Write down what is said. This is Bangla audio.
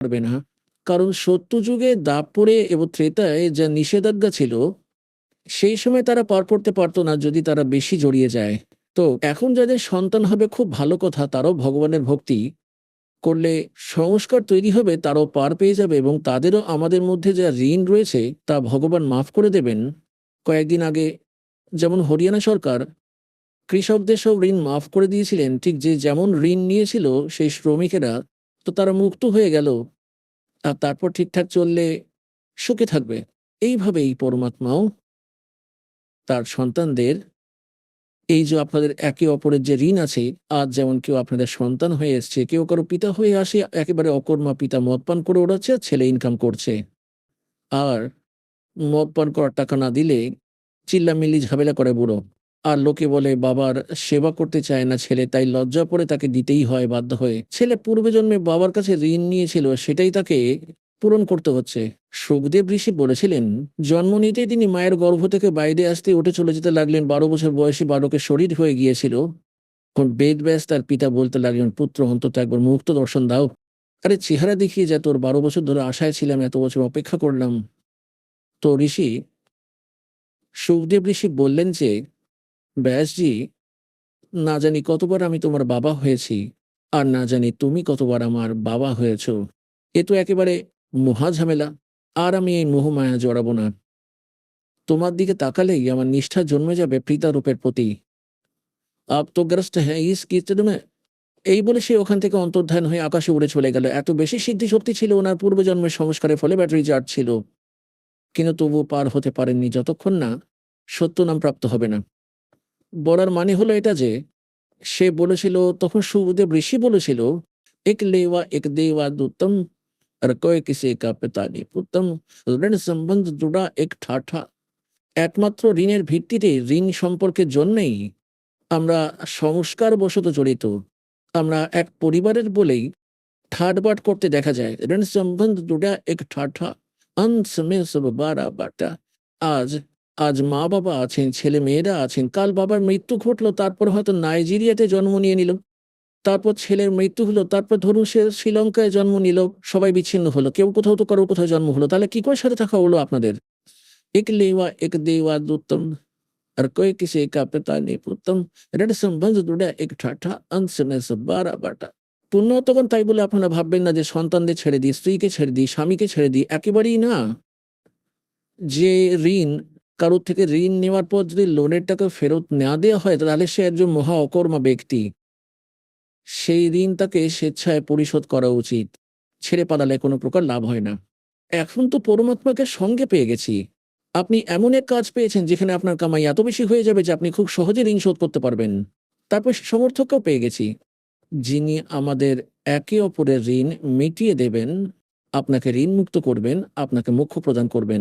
পারবে না। কারণ সত্যযুগে দাপরে এবং ত্রেতায় যা নিষেধাজ্ঞা ছিল, সেই সময় তারা পার করতে পারত না যদি তারা বেশি জড়িয়ে যায়। তো এখন যাদের সন্তান হবে খুব ভালো কথা, তারাও ভগবানের ভক্তি করলে সংস্কার তৈরি হবে, তারাও পার পেয়ে যাবে এবং তাদেরও আমাদের মধ্যে যা ঋণ রয়েছে তা ভগবান মাফ করে দেবেন। কয়েকদিন আগে যেমন হরিয়ানা সরকার কৃষকদের সব ঋণ মাফ করে দিয়েছিলেন, ঠিক যে যেমন ঋণ নিয়েছিল সেই শ্রমিকেরা, তো তারা মুক্ত হয়ে গেল। আর তারপর ঠিকঠাক চললে সুখে থাকবে। এইভাবেই পরমাত্মাও তার সন্তানদের এই যে আপনাদের একে অপরের যে ঋণ আছে, আজ যেমন কেউ আপনাদের সন্তান হয়ে এসছে, কেউ কারো পিতা হয়ে আসে একেবারে অকর্মা পিতা মদ পান করে ওড়াচ্ছে, আর ছেলে ইনকাম করছে। আর মদ পান করার টাকা না দিলে চিল্লামিল্লি ঝামেলা করে বুড়ো। আর লোকে বলে বাবার সেবা করতে চায় না ছেলে, তাই লজ্জা পড়ে তাকে দিতেই হয় বাধ্য হয়ে। ছেলে পূর্বে জন্মে বাবার কাছে ঋণ নিয়েছিল, সেটাই তাকে পূরণ করতে হচ্ছে। সুখদেব ঋষি বলেছিলেন, জন্ম নিতেই তিনি মায়ের গর্ভ থেকে বাইরে আসতে উঠে চলে যেতে লাগলেন। 12 বছর বয়সী বালকের শরীর হয়ে গিয়েছিল। এখন বেদব্যাস তার পিতা বলতে লাগলেন, পুত্র অন্তত একবার মুক্ত দর্শন দাও। আরে চেহারা দেখিয়ে যা, তোর 12 বছর ধরে আশায় ছিলাম, এত বছর অপেক্ষা করলাম। তো সুখদেব ঋষি বললেন যে, ব্যাসজি, না জানি কতবার আমি তোমার বাবা হয়েছি, আর না জানি তুমি কতবার আমার বাবা হয়েছ। এ তো একেবারে মহা ঝামেলা। আর আমি এই মোহমায়া জড়াবো না। তোমার দিকে তাকালেই আমার নিষ্ঠা জন্মে যাবে পিতারূপের প্রতি। আপ তো গ্রস্ত হ্যাঁ ইস কিচড়। এই বলে সে ওখান থেকে অন্তর্ধান হয়ে আকাশে উড়ে চলে গেল। এত বেশি সিদ্ধি শক্তি ছিল ওনার পূর্বজন্মের সংস্কারের ফলে, ব্যাটারি চার্জ ছিল, কিন্তু তবু পার হতে পারেননি যতক্ষণ না সত্য নাম প্রাপ্ত হবে না। বলার মানে হলো এটা যে, সে বলেছিল, তখন সুখদেব ঋষি বলেছিল, এক লেওয়া এক দেওয়া দুতম, আর কয় কিসে কা পিতা নে পুত্তম, ঋণ সম্বন্ধ জুড়া এক ঠাঠা। একমাত্র ঋণের ভিত্তিতে, ঋণ সম্পর্কের জন্যই আমরা সংস্কার বশত জড়িত। আমরা এক পরিবারের বলেই ঠাটবাট করতে দেখা যায়। ঋণ সম্বন্ধ জুড়া এক ঠাঠা, अंत में सब बारा बाटा। আজ আজ মা বাবা আছেন, ছেলে মেয়েরা আছেন, কাল বাবার মৃত্যু ঘটলো, তারপর হয়তো নাইজেরিয়াতে জন্ম নিয়ে নিল, তারপর ছেলের মৃত্যু হলো, তারপর ধরুন সে শ্রীলঙ্কায় জন্ম নিল, সবাই বিচ্ছিন্ন হলো, কেউ কোথাও তো কারো কোথাও জন্ম হলো, তাহলে কি করে সাথে থাকা হলো আপনাদের? এক লেওয়া এক দেওয়া দুত্তম, আর কই কিসে কা পিতা নে পুত্তম, ঋণ সম্বন্ধ জুড়া এক ঠাঠা, अंत में सब बारा बाटा। পুণ্যতগণ, তাই বলে আপনারা ভাববেন না যে সন্তানদের ছেড়ে দিই, স্ত্রীকে ছেড়ে দিই, স্বামীকে ছেড়ে দিই, একেবারেই না। যে ঋণ, কারোর থেকে ঋণ নেওয়ার পর যদি লোনের টাকা ফেরত না দেওয়া হয়, তাহলে সে একজন মহা অকর্মা ব্যক্তি। সেই ঋণ তাকে স্বেচ্ছায় পরিশোধ করা উচিত। ছেড়ে পালালে কোনো প্রকার লাভ হয় না। এখন তো পরমাত্মাকে সঙ্গে পেয়ে গেছি। আপনি এমন এক কাজ পেয়েছেন যেখানে আপনার কামাই এত বেশি হয়ে যাবে যে আপনি খুব সহজে ঋণ শোধ করতে পারবেন। তারপর সে সমর্থককেও পেয়ে গেছি, যিনি আমাদের একে অপরের ঋণ মিটিয়ে দেবেন, আপনাকে ঋণ মুক্ত করবেন, আপনাকে মোক্ষ প্রদান করবেন।